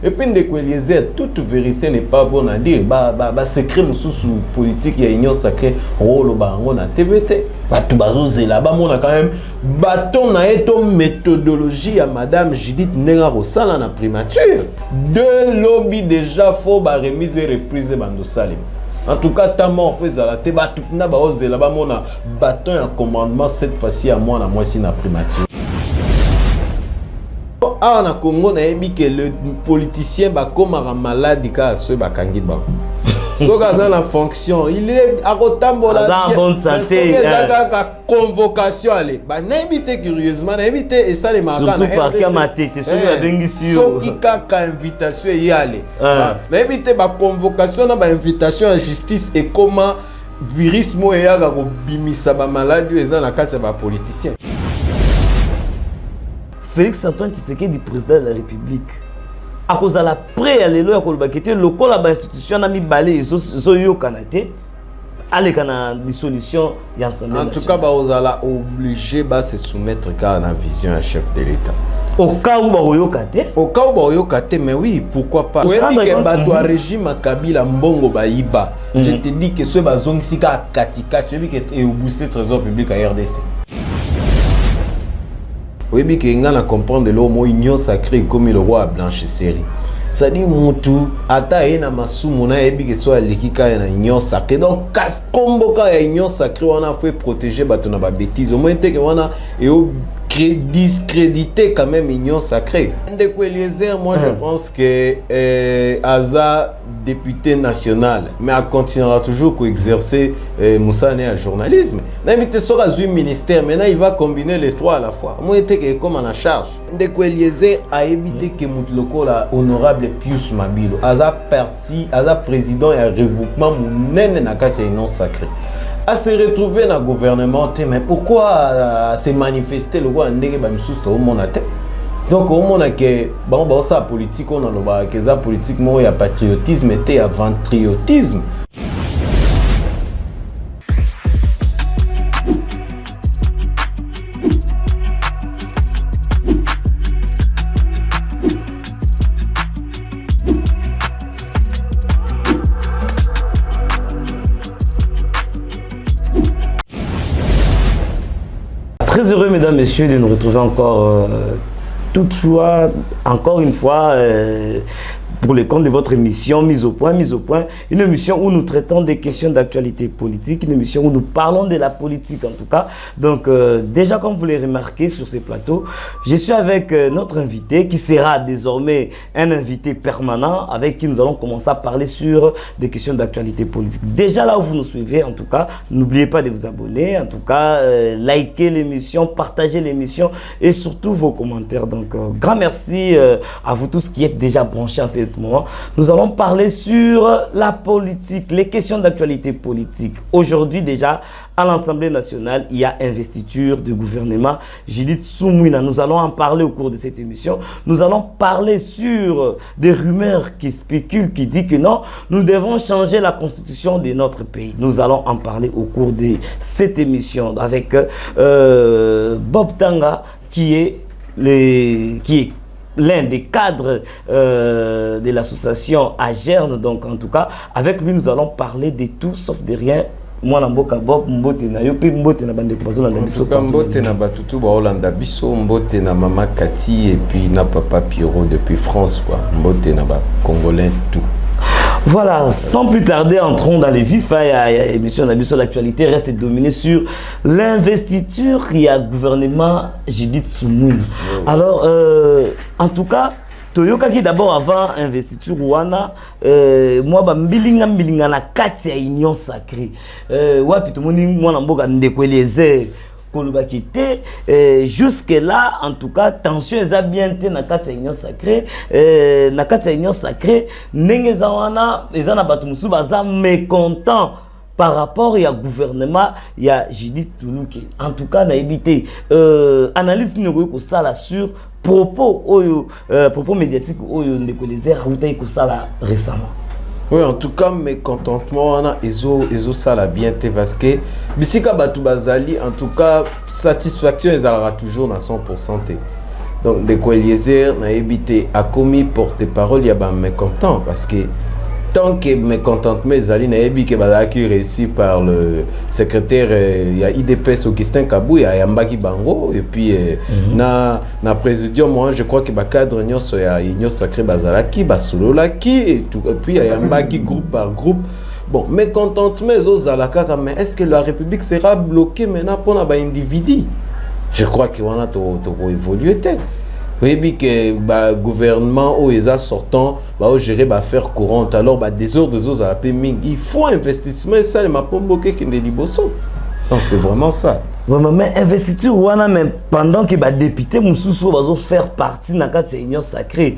Et puis de Eliezer, toute vérité n'est pas bonne à dire. Secret sous politique, il y a union sacrée, rôle on a TVT. Tout bazose là-bas, on a quand même bâton na eto méthodologie à Madame Judith Nenga Rosala na primature. De lobby déjà faut remise et reprise bando salim. En tout cas, tellement on fait ça, te batou na baose là-bas, on a bâton un commandement cette fois-ci à moi si na primature. Ah, na Congo, na ebi que le politicien comme un malade ka ce bakangi ba. Sogaza la fonction, il est à Rotambola. Dans bonne santé. La convocation allez. Bah n'invite curieusement, n'invite et ça les marquants. Surtout par qui ma tête, celui à Bengisio. Ceux qui ka invitation y aller. N'invite ba convocation na ba invitation à justice et comment virus mo ya ga ko bimisa ba malade eza na kati ba politicien. Félix Antoine Tshisekedi, président de la République, à cause de la pré à l'élo à Kolbakete, le col à l'institution a mis balai et soyo kanate, allez kana dissolution y ensemble. En tout cas, vous allez obligé de se soumettre à la vision à chef de l'État. Au cas où vous kate. Au cas où vous kate, mais oui, pourquoi pas. Oui, que le régime à Kabila Mbongo Baïba. Je te dis que ce bazong sika katika, tu veux que et au booster le trésor public à RDC. Oui, mais que ngana comprendre l'homme union sacrée comme le roi blanchisserie. Ça dit mon tout ata ena masumu na ebi que soit l'équika na union sacrée. Donc kas combo ka union sacrée on a fait protéger bato na ba bêtise. Au moins te que on a et au discréditer quand même union sacrée. Ndeko Eliezer, moi je pense que Aza député national, mais elle continuera toujours à exercer Moussa à journalisme. N'invite sur un ministère, maintenant il va combiner les trois à la fois. Moi j'étais comme en charge. Ndeko Eliezer a évité que Moutloko la honorable Pius Mabilo, Aza parti, Aza président et un regroupement mounene na katia union sacrée. À se retrouver dans le gouvernement, mais pourquoi se manifester le roi Ndege Bamsous au monde? Donc au monde que bon ça politique on a le que ça politiquement il y a patriotisme et il y a ventriotisme. Très heureux, mesdames, messieurs, de nous retrouver encore une fois, pour le compte de votre émission Mise au point, une émission où nous traitons des questions d'actualité politique, une émission où nous parlons de la politique en tout cas. Donc déjà comme vous l'avez remarqué sur ces plateaux, je suis avec notre invité qui sera désormais un invité permanent avec qui nous allons commencer à parler sur des questions d'actualité politique. Déjà là où vous nous suivez en tout cas, n'oubliez pas de vous abonner, en tout cas likez l'émission, partagez l'émission et surtout vos commentaires. Donc grand merci à vous tous qui êtes déjà branchés en cette moment. Nous allons parler sur la politique, les questions d'actualité politique. Aujourd'hui déjà, à l'Assemblée nationale, il y a investiture de gouvernement. Judith Soumouina, nous allons en parler au cours de cette émission. Nous allons parler sur des rumeurs qui spéculent, qui disent que non, nous devons changer la constitution de notre pays. Nous allons en parler au cours de cette émission avec Bob Tanga, qui est l'un des cadres de l'association Agerne. Donc en tout cas, avec lui, nous allons parler de tout sauf de rien. Moi, Namboka Bob, Mbote na yopi, Mbote na bande kwa zona biso. Mbote na batutu ba Holanda biso, Mbote na Mama Kati et puis na Papa Pierrot depuis France quoi. Mbote na ba Congolais tout. Voilà, sans plus tarder, entrons dans les vifs. L'émission de l'actualité reste dominée sur l'investiture qui a gouvernement Judith Soumouina. Alors, en tout cas, Toyoka qui d'abord avant investiture Rwanda, moi mbilinga na kati ya union sacrée. Wapi tout moni moi na mboka Ndeko Eliezer Kolobakite, jusque là en tout cas tension est bien té na kati ya union sacrée, na kati ya union sacrée ndenge za wana ezana batu musu baza mécontent par rapport au gouvernement, il y a Judith Toulouke. En tout cas, on a évité analyse sur propos médiatiques où Ndeko Eliezer récemment. Oui, en tout cas, mécontentement, on a ça la bien parce que Bisika Batou Bazali, en tout cas, satisfaction, ils aura toujours à 100%. Donc de quoi Eliezer n'a évité à commis porte-parole, il y a un mécontent parce que tant que mécontentement Zali n'a évité que réussi par le secrétaire il y a IDPS Augustin Kabou, il y a Yambaki Bango et puis na présidium moi je crois que ba cadre nyonso ya Union Sacrée Bazalaki Basololaki et puis il y a Yambaki groupe par groupe. Bon, mécontentement mais est-ce que la République sera bloquée maintenant pour les individus? Je crois qu'on a tout évolué. Oui, que le gouvernement ou les sortants va gérer l'affaire courante. Alors, des ordres à la il faut investissement et ça, les mapons bloqués qui ne liboso. Donc, c'est vraiment ça. Vraiment, mais investiture, même pendant que les députés Moussoussou vont faire partie de la Union Sacrée,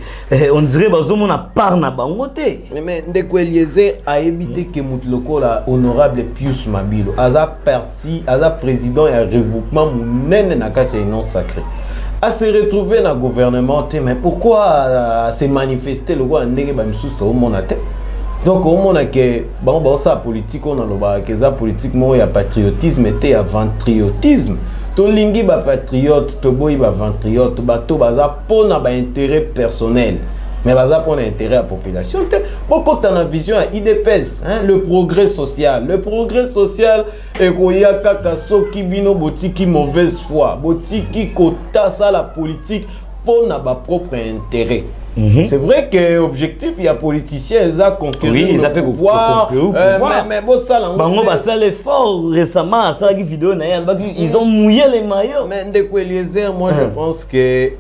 on dirait qu'ils ont part na bangoté. Mais de quoi Eliezer a évité que Moutloko, l'honorable Pius Mabilo, a parti, a président et un regroupement dans la Union Sacrée. A se retrouver dans le gouvernement, mais pourquoi se manifester le roi Ndege Bamsousto au monde? Donc au monde que bon ça politique on a le que ça politique moi il y a patriotisme et il y a ventriotisme. To lingi ba patriote, to boy ba ventriote, ba to baza pour na ba intérêt personnel. Mais baza pour l'intérêt à la population. Bon quand on a vision à IDPS, hein, le progrès social et qu'il y a kaka soki bino botiki mauvaise foi, botiki kota ça la politique pour na ba propre intérêt. C'est vrai que l'objectif, il y a politiciens, ils ont conquérir le pouvoir. Mais bon, ça, ça l'effort récemment, ça, la vidéo, ils ont mouillé les maillots. Mais de quoi Eliezer, moi, je pense que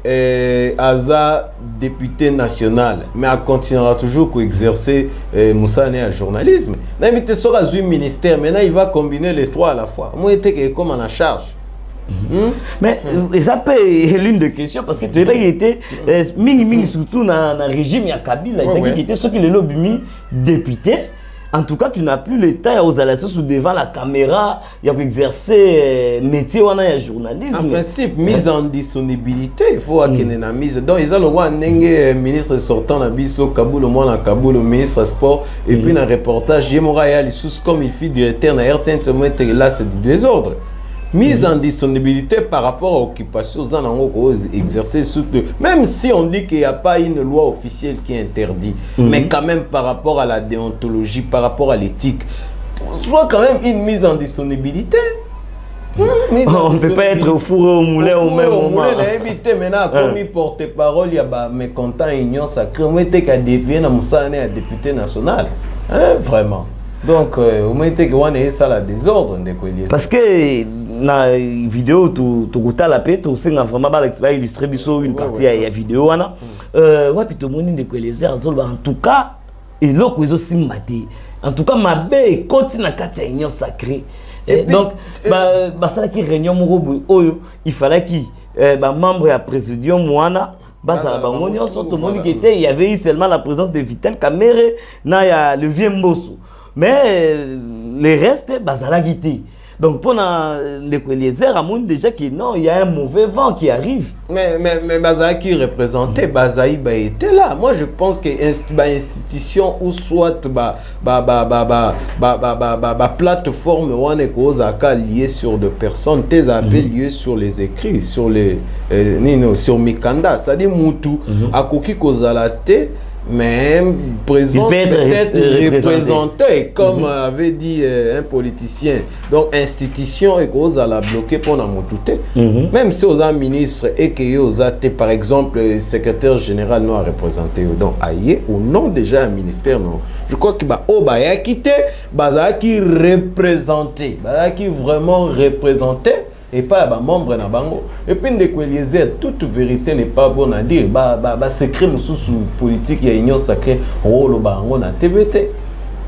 Aza, député national, mais elle continuera toujours à exercer Moussa Né à journalisme. N'invite sur un ministère, maintenant, il va combiner les trois à la fois. Moi, j'étais comme en charge. Mais ça peut être l'une des questions parce que tu as été surtout dans le régime ya Kabila, il était ceux qui le lobby député. En tout cas, tu n'as plus le temps aux aléations devant la caméra, il y a exercer métier ou un journalisme. En principe, mise en disponibilité, il faut qu'il y ait une mise. Donc, ils ont le roi Nenge, ministre sortant na biso Kaboul, moi Kaboul, ministre sport, et puis dans le reportage, Jémora comme il fit directeur na RTN, là c'est du désordre. Mise en disponibilité par rapport à l'occupation, exercer même si on dit qu'il n'y a pas une loi officielle qui interdit, mais quand même par rapport à la déontologie, par rapport à l'éthique, soit quand même une mise en disponibilité. On ne peut pas être au four et au moulin au même moment. Maintenant, comme il porte-parole, il y a mécontent Union Sacrée, on était qu'à dévier dans Moussa Né à député national. Vraiment. Donc, on était qu'on ait ça la désordre. Parce que dans la vidéo, tu as la paix, tu as vraiment illustré une partie de la vidéo. Ouais, puis tout le monde dit que les airs, en tout cas, ils ont aussi maté. En tout cas, ma belle continue à la Union Sacrée. Donc, ça qui réunion, il fallait qu'il membre à présidium, il y avait eu seulement la présence de Vitel Kamere, le vieux Mbosso. Mais les restes, bazala guité. Donc pour les airs, déjà qu'il y a un mauvais vent qui arrive. Mais bazala qui représentait, Bazaï était là. Moi je pense que institution ou soit plateforme ou liée sur des personnes, tes appels liés sur les écrits, sur les sur Mikanda, c'est-à-dire Moutou, à Koki Kozalate. Mais présent peut-être représenté, comme avait dit un politicien. Donc, institution et cause à la bloquer pour la montouté. Même si aux ministres et que aux par exemple, le secrétaire général non représenté. Donc, aïe, au nom déjà un ministère, non. Je crois que a quitté, qui représenté, qui vraiment représenté. Et pas membre na bango. Et puis de quoi Eliezer, toute vérité n'est pas bonne à dire. Secret sous politique ya Union Sacrée oh lo bango na TVT.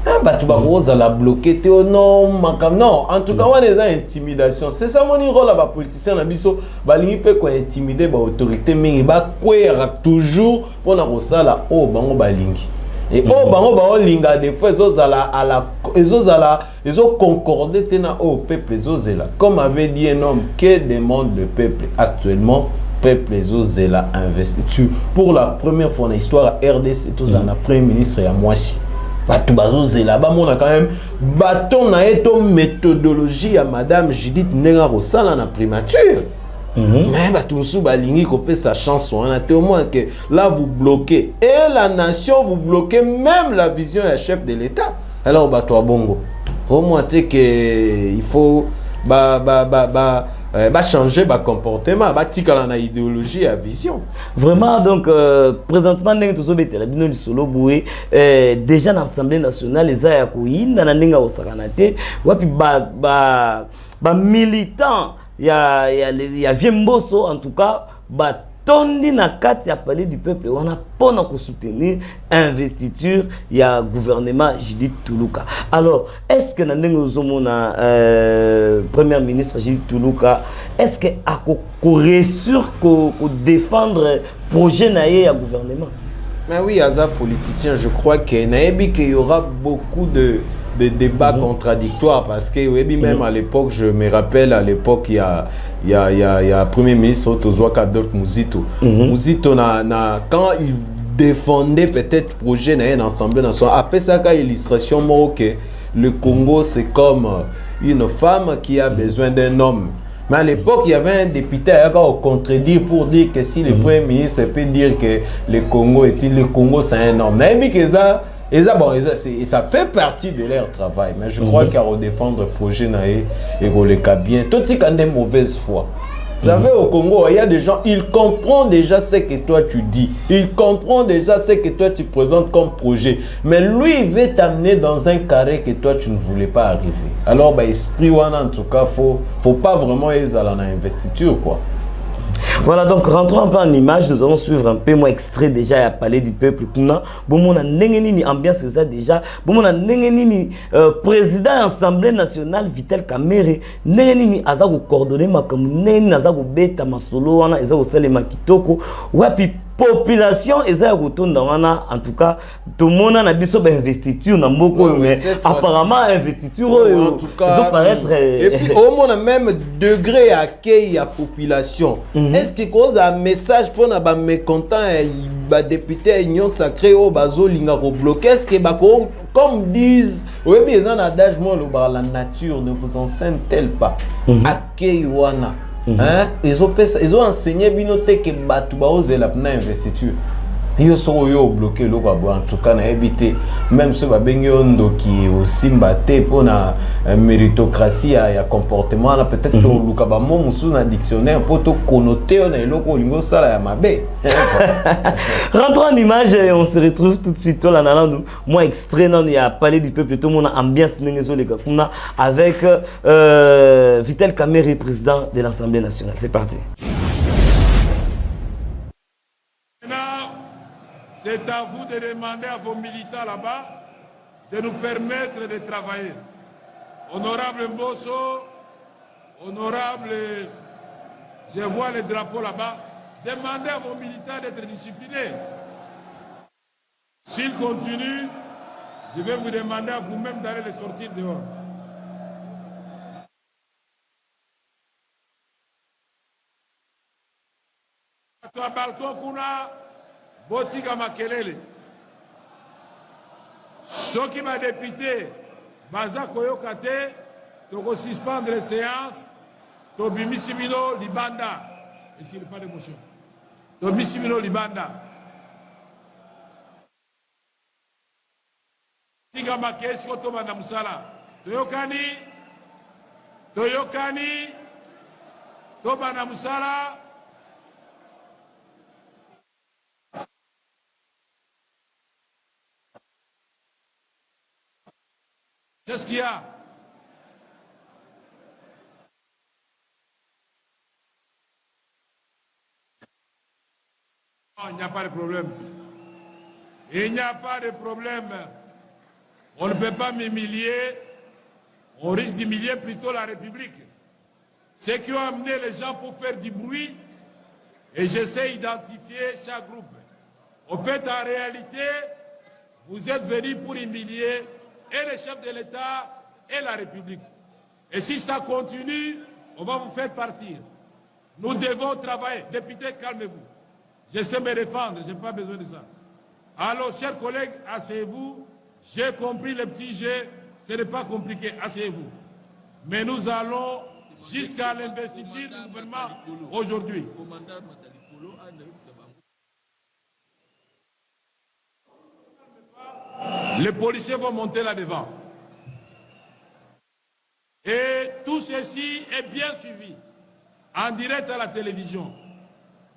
Tu vas la bloquer non en tout cas on est en intimidation. C'est ça mon rôle à politicien na biso balingi pe ko intimider ba autorité mingi ba kwera toujours pour na kosala o bango balingi. Et au bango ba linga des fois ils ont concordé au peuple zozela. Comme avait dit un homme, que demande le peuple actuellement? Peuple zozela investiture pour la première fois dans l'histoire RDC tous en premier ministre et à Moissi. Batu bazozela ba mona quand même bâton na eto méthodologie à madame Judith Nenga Rosala na primature. Mais tout le balingi copie sa chanson. On a témoin que là vous bloquez et la nation, vous bloquez même la vision du chef de l'État. Alors toi bongo. Au moins que il faut changer le comportement, tika na idéologie à vision. Vraiment donc présentement nous tous betela bino li solo boué déjà dans l'Assemblée nationale les aya ko yinda na ndinga osakanate wapi militants il y a Viemboso en tout cas tondi na kati ya palais du peuple on a pona ko soutenir investiture ya gouvernement Judith Tuluka. Alors est-ce que na ndenge ozomona premier ministre Judith Tuluka est-ce que a ko réussir ko défendre projet na ya gouvernement? Mais oui, Aza politicien, je crois qu'il y aura beaucoup de débats contradictoires parce que oui, même à l'époque, je me rappelle à l'époque, il y a Premier ministre Otozouak Adolphe Muzito. Muzito, quand il défendait peut-être le projet d'un ensemble national, après ça, quand illustration, que le Congo, c'est comme une femme qui a besoin d'un homme. Mais à l'époque, il y avait un député qui a contredit pour dire que si le Premier ministre peut dire que le Congo c'est un homme. Et ça fait partie de leur travail. Mais je crois qu'à redéfendre le projet, et le cas bien. Tout ce qui a de mauvaise foi. Vous savez, au Congo, il y a des gens, ils comprennent déjà ce que toi tu dis. Ils comprennent déjà ce que toi tu présentes comme projet. Mais lui, il veut t'amener dans un carré que toi tu ne voulais pas arriver. Alors, esprit, en tout cas, faut pas vraiment aller à l'investiture, quoi. Voilà, donc rentrons un peu en image, nous allons suivre un peu moins extrait déjà à Palais du Peuple. Bon, on a n'engeni ambiance c'est ça déjà. Bon, on a n'engeni président Assemblée nationale Vital Kamerhe, n'engeni azago coordonner ma comme n'engeni azago beta masolo wana azago sale makitoko wapi population eza rotonda wana en tout cas tout le monde a biso ba investiture na mboko mais apparemment investiture en tout cas paraître et puis au moins même degré accueil à population est-ce que cause un message pour na ba mécontent ba député union sacrée au bazo linga ko bloquer est-ce que comme disent oui bien un adage moi la nature ne vous enseigne-t-elle pas accueil wana. Ils ont enseigné binote que batu ba oser la investiture. Ils sont bloqués en tout cas na éviter même ce babengi ondo qui aussi mbaté pour la méritocratie ya comportement là peut-être que luka ba mo musu na dictionnaire pour to connoter na eloko lingo sala ya mabe. Rentrons en image et on se retrouve tout de suite là nous moi extrait non il y a Palais du Peuple tout le monde ambiance nengezo les gars avec Vital Kamerhe président de l'Assemblée nationale. C'est parti. C'est à vous de demander à vos militants là-bas de nous permettre de travailler. Honorable Mbosso, honorable, je vois les drapeaux là-bas, demandez à vos militants d'être disciplinés. S'ils continuent, je vais vous demander à vous-même d'aller les sortir dehors. À toi, balcon, Kuna. Botika makelele soki ma député baza koyoka te toko suspendre séance to bimisi bino libanda est-ce qu'il n'y a pas d'émotion to bimisi bino libanda tika makesi ko to banda musala toyokani to banda musala. Qu'est-ce qu'il y a? Non, il n'y a pas de problème. Il n'y a pas de problème. On ne peut pas m'humilier. On risque d'humilier plutôt la République. Ceux qui ont amené les gens pour faire du bruit, et j'essaie d'identifier chaque groupe. En fait, en réalité, vous êtes venus pour humilier et le chef de l'État et la République. Et si ça continue, on va vous faire partir. Nous devons travailler. Député, calmez-vous. Je sais me défendre, je n'ai pas besoin de ça. Alors, chers collègues, asseyez-vous. J'ai compris le petit jeu, ce n'est pas compliqué, asseyez-vous. Mais nous allons, jusqu'à l'investiture du gouvernement aujourd'hui. Les policiers vont monter là-devant. Et tout ceci est bien suivi en direct à la télévision.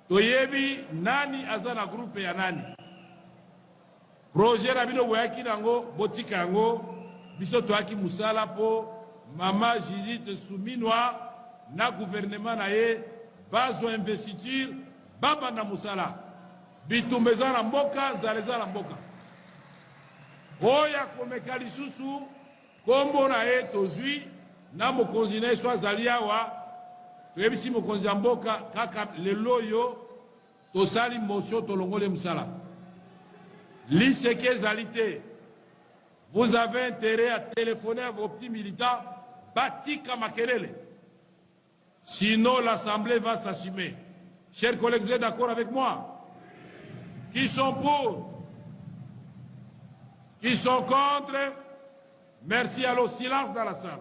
Toyebi nani azana groupe ya nani. Projet Rabino Boyaki nango, Botika yango, biso toaki musala po Mama Judith Souminwa na gouvernement na ye bazo investiture baba na musala. Bitumbeza na mboka, zaleza na mboka. Oya komeka lisusu kombo na ye tozwi na mokonzi na so azali awa toyebisi mokonzi ya mboka kaka lelo yo tosali motion tolongole musala liseke ezali te. Vous avez intérêt à téléphoner à vos petits militants batika makelele, sinon l'assemblée va s'assumer. Chers collègues, vous êtes d'accord avec moi? Qui sont pour? Qui sont contre? Merci. Alors, silence dans la salle.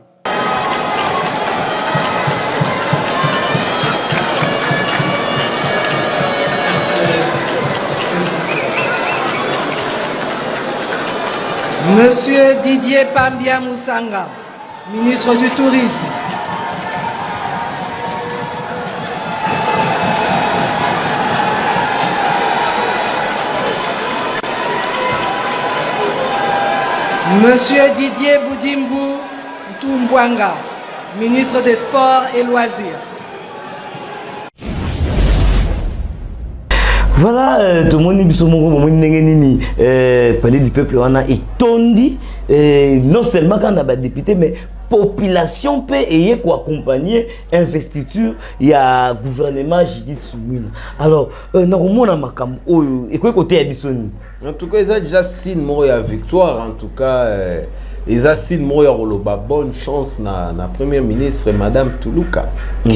Monsieur Didier Pambia Moussanga, ministre du Tourisme. Monsieur Didier Boudimbu Tumbwanga, ministre des Sports et Loisirs. Voilà, tout le monde est palais du peuple, on a étondi, non seulement quand on a des députés, mais population peut y accompagner investiture, il y a gouvernement Judith Souminwa. Alors, normalement, on a makam et quoi côté Abissoni. En tout cas, ils ont déjà signé la victoire. En tout cas, ils ont signé la bonne chance na première ministre Madame Toulouka. Que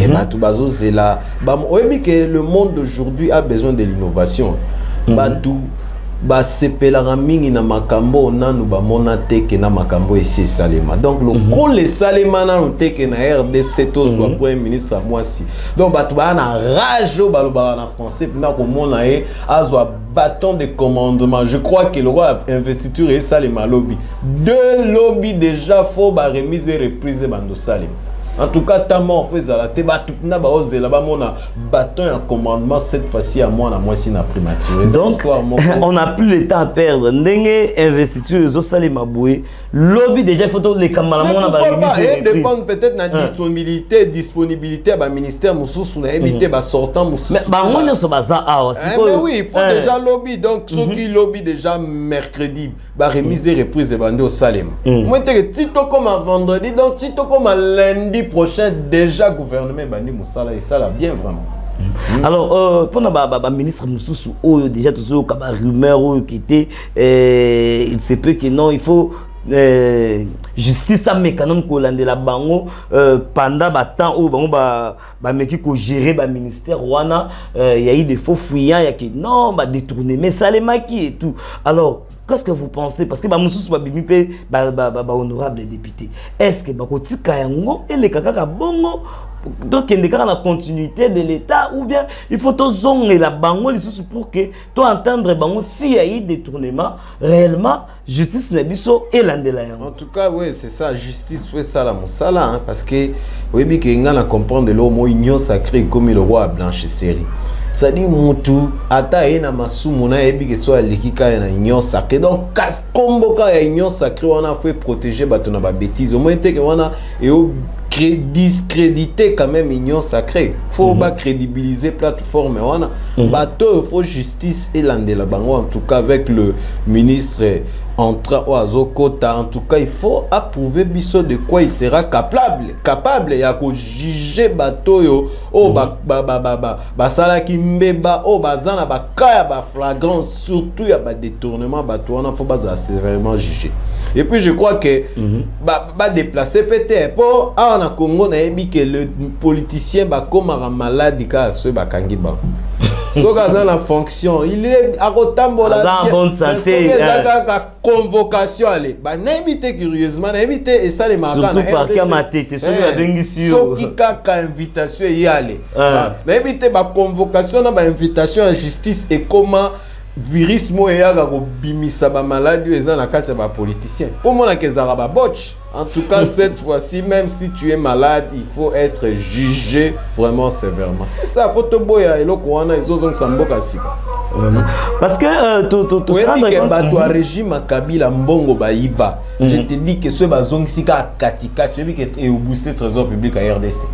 le monde d'aujourd'hui a besoin de l'innovation. Ba sepela mingi na makambo nanu ba mona teke na makambo ici Salema. Donc le col les Salema na teke na RDC to zo premier ministre Mwasi. Donc ba tuba na rage ba lo ba na français na ko mona e azwa bâton de commandement. Je crois que le roi investiture et Salema lobby. Deux lobbies déjà faux ba remise et reprise bando Salema. En tout cas, tellement fait ça. Te batuna ba ose là-bas mon bâton et commandement cette fois-ci à moi si na primature. Donc on n'a plus le temps à perdre. Ndenge investiture zo Salema Boué. Lobby déjà il faut les camarades on ba dépend peut-être na disponibilité ba ministère mususu na éviter ba sortant mususu. Mais ba on so baza ah mais oui, il faut déjà lobby donc ceux qui lobby déjà mercredi ba remise et reprise bande au Salema. Moi te tito comme vendredi donc tito comme lundi prochain déjà gouvernement bandi musala et ça là bien vraiment. Alors pendant ba ministre mususu déjà tout ça ka rumeur qui était il se peut que non il faut justice a mécanisme ko landela bango pendant ba temps où bango ba meki ko gérer ba ministère wana il y a eu des faux fuyants il y a qui non ba détourner mais Salema qui et tout. Alors qu'est-ce que vous pensez? Parce que Moussous Babimi honorable député. Est-ce que Bakotika Yango et les Kakaka Bongo donc il y a la continuité de l'État ou bien il faut tout zonger la bango pour que tu entendre bango s'il y a eu détournement réellement justice nebiso et l'andela. En tout cas oui c'est ça justice fait ça la monsala hein, parce que oui bien que ngana comprendre l'homme union sacrée comme le roi blanchisserie. Ça dit mutu ata ena masumu na ebi ke so alikika na union sacrée donc kas kombo ka ya union sacrée on a fait protéger bato na ba bêtises au moins te que wana et discréditer quand même union sacrée faut pas crédibiliser plateforme wana bato faut justice et landela bango en tout cas avec le ministre entra oazo kota en tout cas il faut approuver biso de quoi il sera capable ya ko juger bato yo oh basala ki mbeba oh bazana ba kaya ba flagrance surtout ya ba détournement bato wana faut baza sévèrement jugé. Et puis je crois que déplacer peut-être pour en Congo na yebi que le politicien ba komara malade ka so ba kangi ba. So gaza la fonction, il est à kotambola bien. Bonne santé. La convocation aller. Ba na éviter curieusement, na éviter et ça les marquants. Surtout par kamate, te so la bengi sur. So ki ka invitation y aller. Na éviter ba convocation na ba invitation en justice et comment virus mo eyaga ko bimisa ba maladie eza na kati ba politicien. Pour moi na kezara ba botch. En tout cas cette fois-ci même si tu es malade, il faut être jugé vraiment sévèrement. C'est ça photo boya eloko wana ezozong samboka sika. Vraiment. Parce que tout ça que bato a régime Kabila mbongo bayiba. Je te dis que ce bazong sika katika, tu veux que au booster trésor public à RDC.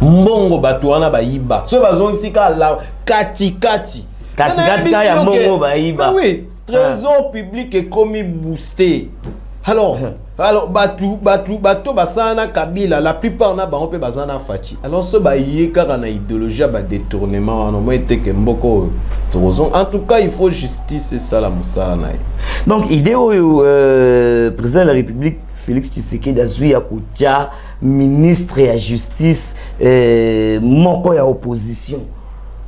Mbongo bato wana bayiba. Ce bazong sika la katikati. Katika ya mbongo bayiba. Oui, trésor public est comme boosté. Alors bato basana Kabila la plupart na bango pe bazana fachi. Alors ce baye kaka na idéologie ba détournement on moins été que mboko trozon. En tout cas, il faut justice et ça la musala na. Donc idée président de la République Félix Tshisekedi azui akotia ministre ya justice moko ya opposition.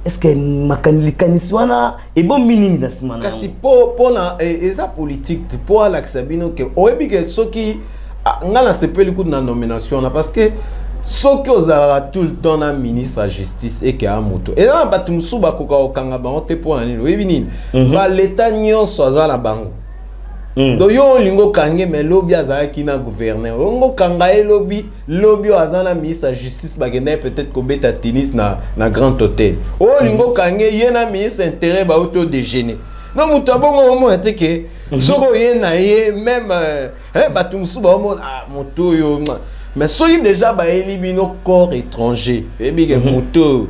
Est-ce que makanisi wana et bon minimum na simana kasi pour na eza politique pour alaxabino que oyebi que soki ngala sepeli ku na nomination na parce que soki ozala tout le temps na ministre à justice et que amoto et na batu musuba koka okanga bango te pour na nini oyebi nini ba l'état nyonso azala bango. Donc yo lingo kange mais lobby azaki na gouverneur ongo kanga e lobby azana ministre de justice bagenda peut-être ko beta tennis na grand hôtel o lingo kange yena ministre intérêt ba auto déjeuner non muto bongo omo eteke soko yena ye même batu musuba omo moto yo mais soyi déjà ba elibino corps étranger et bige moto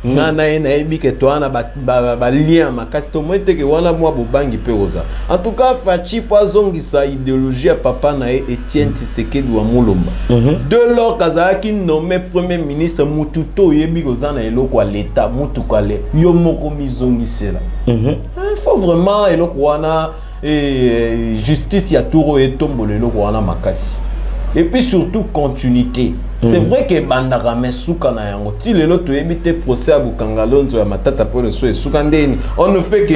nana ena ebi ke toana ba lien makasi to moite ke wana mwa bobangi pe oza. En tout cas fachi fazongi sa idéologie ya papa na Etienne Tshisekedi wa Mulumba. De lors kazaki nommé premier ministre mututo yebi kozana eloko wa l'état mutu kwale yo moko mizongi sela. Il faut vraiment eloko wana justice ya turo etombo eloko wana makasi. Et puis surtout continuité. C'est vrai que bandaka mesuka na yango ti lelo to ebite procès à Bukangalonzo ya matata pour le so esukandeni on ne fait que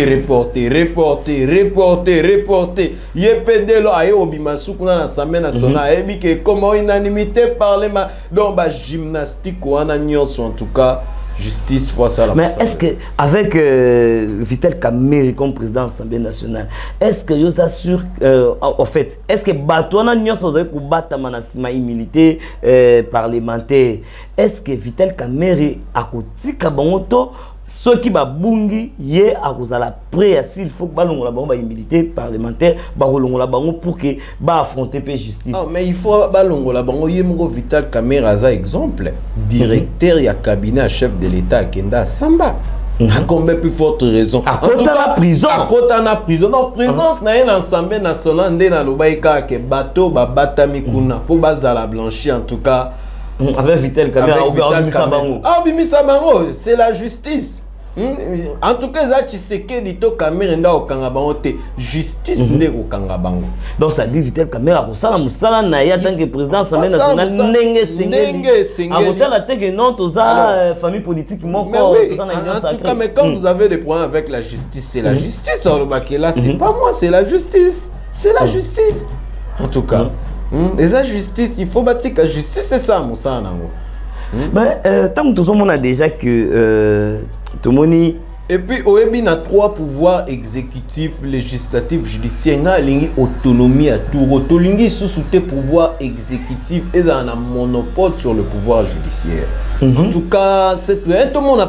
reporter yepedelo aye obimasuku na l'Assemblée nationale ebi que comment unanimité parlement donc ba gymnastique wana nyonso en tout cas justice face à la. Mais est-ce que avec Vital Kamerhe comme président de l'Assemblée nationale, est-ce que vous assure en fait, est-ce que Batouana nyonso vous ko batama na sima immunité parlementaire, est-ce que Vital Kamerhe akotika bangoto ceux qui babungi ye akozala prêt s'il faut que balongola bango ba immunité parlementaire ba rolongola bango pour que ba affronter pe justice. Ah mais il faut balongola bango ye moko Vital Kamerhe aza exemple directeur ya cabinet à chef de l'État Kenda Samba. À combien plus forte raison à côté la prison donc présence na une Assemblée nationale ndena lobaika ke bato ba batami kuna pour bazala blanchir en tout cas. Avec Vital Kamerhe, Bimisa Bango, c'est la justice. En tout cas, ça Tshisekedi to Kamerhe nda okanga bango te justice nde okanga bango. Donc ça dit Vital Kamerhe akosala musala na ya tant que président de l'Assemblée nationale ndenge sengeli. A voter la tête non toza famille politique moko toza na union sacrée. En tout cas, mais quand vous avez des problèmes avec la justice, c'est la justice là, c'est pas moi, c'est la justice. C'est la justice. En tout cas. Et la justice, il faut bâtir la justice, c'est ça, mon sang. Mais tant que tout le monde a déjà que tout le monde. Et puis, il y a 3 pouvoirs exécutifs, législatifs, judiciaires. Il y a une autonomie à tout. Il y a sous tes pouvoirs exécutifs et il y a un monopole sur le pouvoir judiciaire. En tout cas, tout le monde a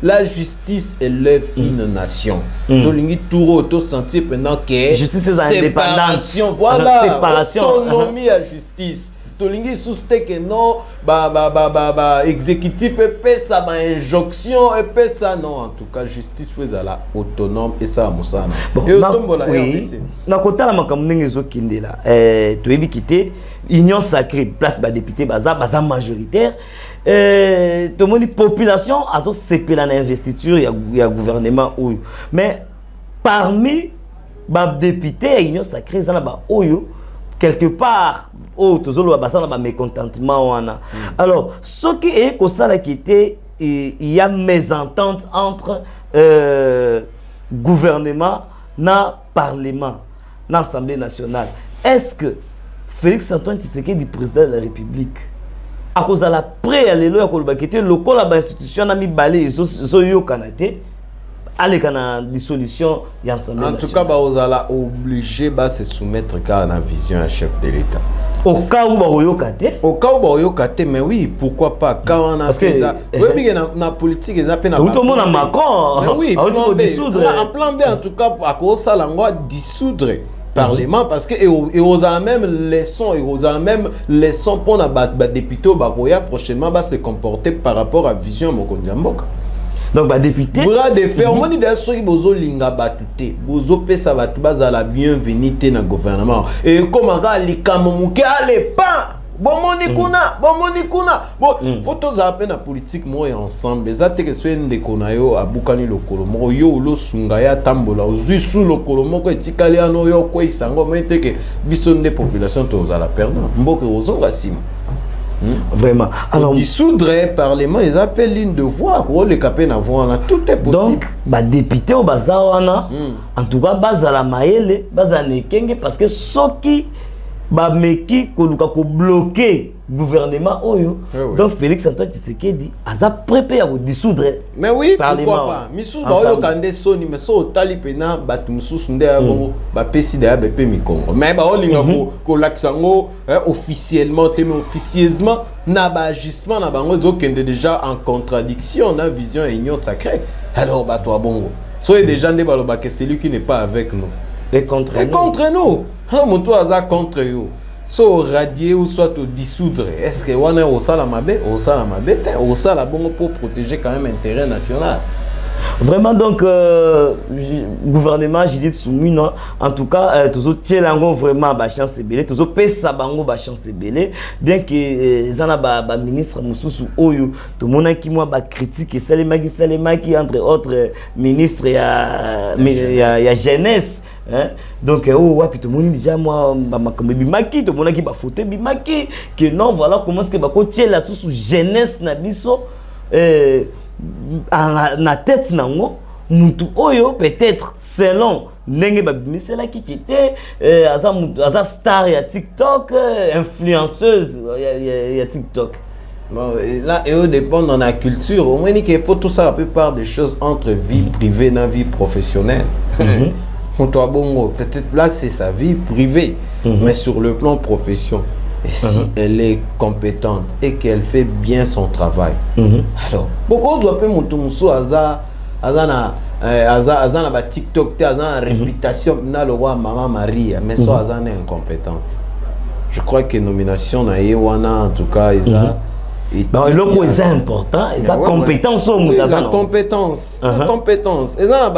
la justice élève une nation. Tout le monde tout tout sentir pendant que justice est séparation, voilà, autonomie à justice. Tolingi sousté que non exécutif et ça ba injonction et ça non en tout cas justice faisait la autonome et ça musana et autombola RDC na kota la makambo ndenge ezokinde la to ebi kité union sacrée place ba député baza majoritaire tout le monde population a sepé l'investiture il y a gouvernement ou mais parmi les députés Union Sacrée ça là quelque part tozolo ba ça na mécontentement alors ce qui est que ça qui était il y a mésentente entre gouvernement na parlement na Assemblée nationale. Est-ce que Félix Antoine Tshisekedi président de la République à cause de la pré à l'élo à kolbakete local la institution na mi balé zo yo Canada aller kana dissolution ya Assemblée nationale. En tout cas ba ozala obligé ba se soumettre à la vision à chef de l'État. Au cas où au cas où Bayokate, mais oui, pourquoi pas quand on a fait ça. Oui, bien na politique ils appellent tout le monde a Macron. Mais oui, plan B. En plan B en tout cas à cause ça la loi dissoudre parlement parce que et aux la même leçon pour na député au Baroya prochainement va se comporter par rapport à vision Mokondiamboka. Donc bah député bras de fer moni de soki bozo linga batute bozo pesa batu bazala bienvenue na gouvernement et comme anga likamo muke ale pa bomoni kuna bon photo za pe na politique mo ensemble ezate que soit ndeko na yo abukani lokolo mo yo lo sunga ya tambola ozui sous lokolo moko etikali ano yo ko isango mete que biso nde population to za la perdant mboke ozonga sima. Vraiment. Alors, dissoudre le Parlement, ils appellent une devoir. Le capé n'avoir tout est possible. Donc, bah député au bazawana, en tout cas, bazala maele, bazane kenge, parce que ceux qui bah meki koluka ko bloquer gouvernement oyo. Donc Félix Antoine Tshisekedi aza préparé à dissoudre. Mais oui, pourquoi pas. Misou ba oyo kande soni mais so tali pena batu mususu nde abongo ba pesi da BP Mikongo. Mais ba olinga ko laksango officiellement mais officieusement na ba agissement na bango zo kende déjà en contradiction na vision et union sacrée. Alors ba toi bongo. Soyez déjà nde baloba que celui qui n'est pas avec nous et contre nous. Mon tour aza contre eux. Soit radier ou soit dissoudre. Est-ce que on est au salamabe, au salabongo pour protéger quand même l'intérêt national? Vraiment donc gouvernement Judith Soumina en tout cas toujours tielango vraiment ba chance belé toujours pesa bango ba chance belé bien que zana ba ministre mususu oyo tout le monde qui moi ba critique salemaki entre autres ministres ya jeunesse. Hein? Donc, puis tout le monde dit déjà, moi, bimaki, tout le monde qui va foutre bimaki, que non, voilà comment est-ce que va coacher la sous jeunesse nabiso, na tête nango, mutu oyo peut-être selon nenge babimisi là qui était, aza star ya TikTok, influenceuse ya TikTok. Bon, là, et dépend de la culture. Au moins, il faut tout ça, la plupart des choses entre vie privée et vie professionnelle. Peut-être là c'est sa vie privée, mais sur le plan profession, et si elle est compétente et qu'elle fait bien son travail, alors pourquoi on doit pas monter azana ba TikTok azana réputation na le roi Maman Maria, mais so azana incompétente. Je crois que nomination na yewana en tout cas isa c'est important, la compétence la compétence. Et ça,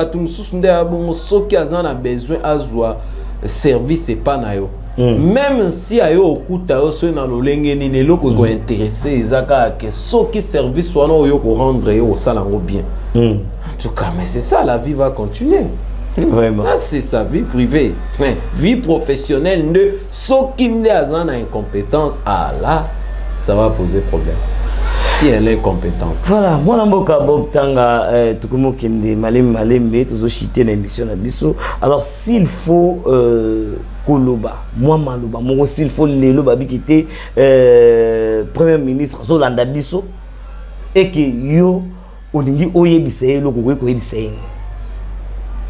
qui a besoin de service et pas na yo. Même si ayo okuta yo so na lolenge ni lelo ko intéressé ezaka que so qui service soit no yo ko rendre yo au salango bien. En tout cas, mais c'est ça, la vie va continuer. Vraiment. Là, c'est sa vie privée. Mais vie professionnelle de so qui n'est pas incompétence, ah là ça va poser problème si elle est compétente. Voilà, moi namboka botanga tukumo kende malembe tozo chiter l'émission na biso. Alors s'il faut koloba, moi maloba, moi s'il faut lelo babi qui était premier ministre Zolanda biso et que yo olingi oyebise lo ko yebise.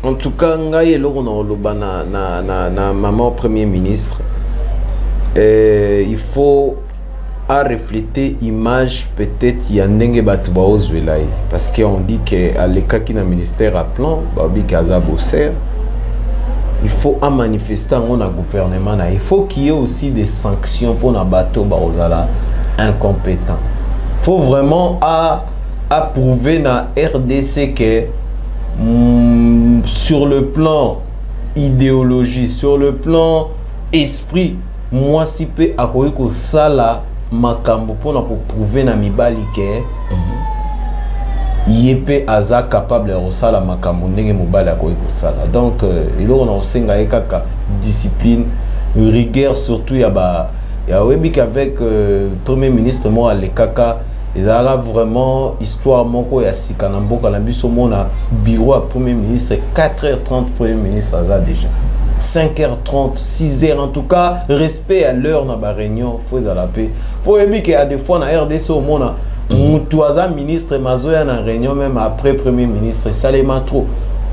En tout cas, ngai lo na loba na maman premier ministre il faut à refléter image peut-être il y a ndenge batu baozwelai parce qu'on dit que à l'état qui na ministère à plan babi kaza bosser il faut à manifester en un gouvernement il faut qu'il y ait aussi des sanctions pour na bateau baozala incompétent. Faut vraiment à prouver na RDC que sur le plan idéologie, sur le plan esprit, moi si peu à quoi que ça là makambo pona ko prouver na mibali ke yepe aza capable ya kosala makambo ndenge mobali akoki kosala. Donc eloko na osenga ye kaka discipline, rigueur, surtout ya webi qu'avec premier ministre mo alekaka ezala vraiment histoire moko ya sika na mboka na biso mona bureau à premier ministre 4h30 premier ministre aza déjà 5h30 6h en tout cas respect à l'heure na ba réunion faut ezala pe pour webi que à des fois na RDC au mona mutuaza ministre mazoya na réunion même après premier ministre salema trop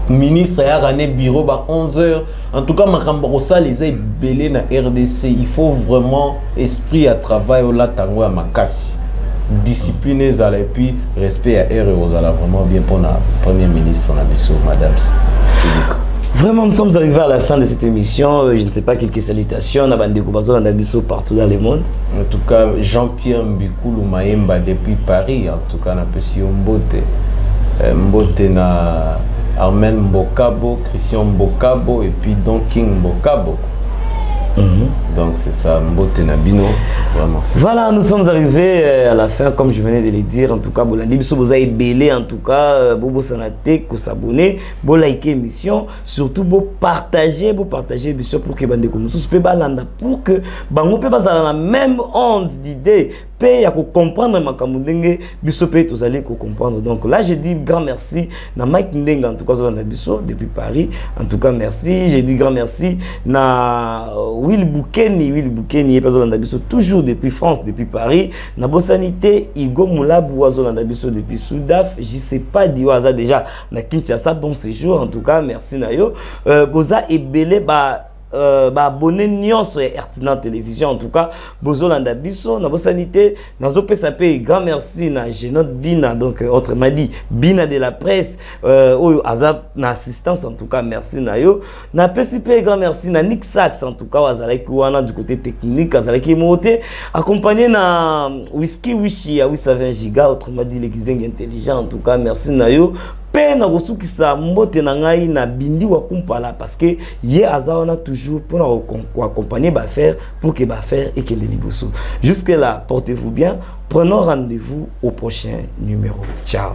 ministre ya gagné bureau ba 11h en tout cas makambo rosal les belé na RDC il faut vraiment esprit à travail au la tango ya makasi discipline ezala et puis respect à R ozala vraiment bien pour na premier ministre na biso madame Tuluka. Vraiment, nous sommes arrivés à la fin de cette émission. Je ne sais pas, quelques salutations. On a Bandeko Bazo, on a Bisso partout dans le monde. En tout cas, Jean-Pierre Mbikoulou Maemba depuis Paris. En tout cas, on a Pessi Mbote. Mbote na Armen Mbokabo, Christian Mbokabo et puis Don King Mbokabo. Donc c'est ça, Mbote Nabino. Vraiment. Voilà, nous sommes arrivés à la fin, comme je venais de le dire. En tout cas, Bolandi Bisso vous avez belé. En tout cas, Bobo Sanate, ko s'abonner, bo liker émission, surtout bo partager Bisso pour que bande comme ça peut balanda pour que bango peut bazala la même onde d'idées. Paye à comprendre ma kamundenge Bisso peut tous aller comprendre. Donc là, je dis grand merci na Mike Ndenga en tout cas Zolanda Bisso depuis Paris. En tout cas, merci. Je dis grand merci na Will Boukeni et Zolanda Bisso toujours depuis France, depuis Paris. Na Bossanité, Igo Moulabou Zolanda Bisso depuis Soudaf. Je sais pas d'Iwaza déjà na Kinshasa. Bon séjour en tout cas, merci Nayo. Boza et Belé abonné nyonso et Ertina Télévision en tout cas Bozolanda Bisso na Bossanité nazo pesape grand merci na Genote Bina donc autrement dit Bina de la presse oyo azab na assistance en tout cas merci na yo na PCP grand merci na Nick Sax en tout cas azalaki wana du côté technique azalaki monté accompagné na Whisky Wishi à 820 giga autrement dit l'exing intelligent en tout cas merci na yo pe na kosukisa mbote na ngai na bindi wa kumpala parce que ye azaona toujours pour accompagner ba faire pour que ba faire et que les liboso. Jusque là, portez-vous bien. Prenons rendez-vous au prochain numéro. Ciao.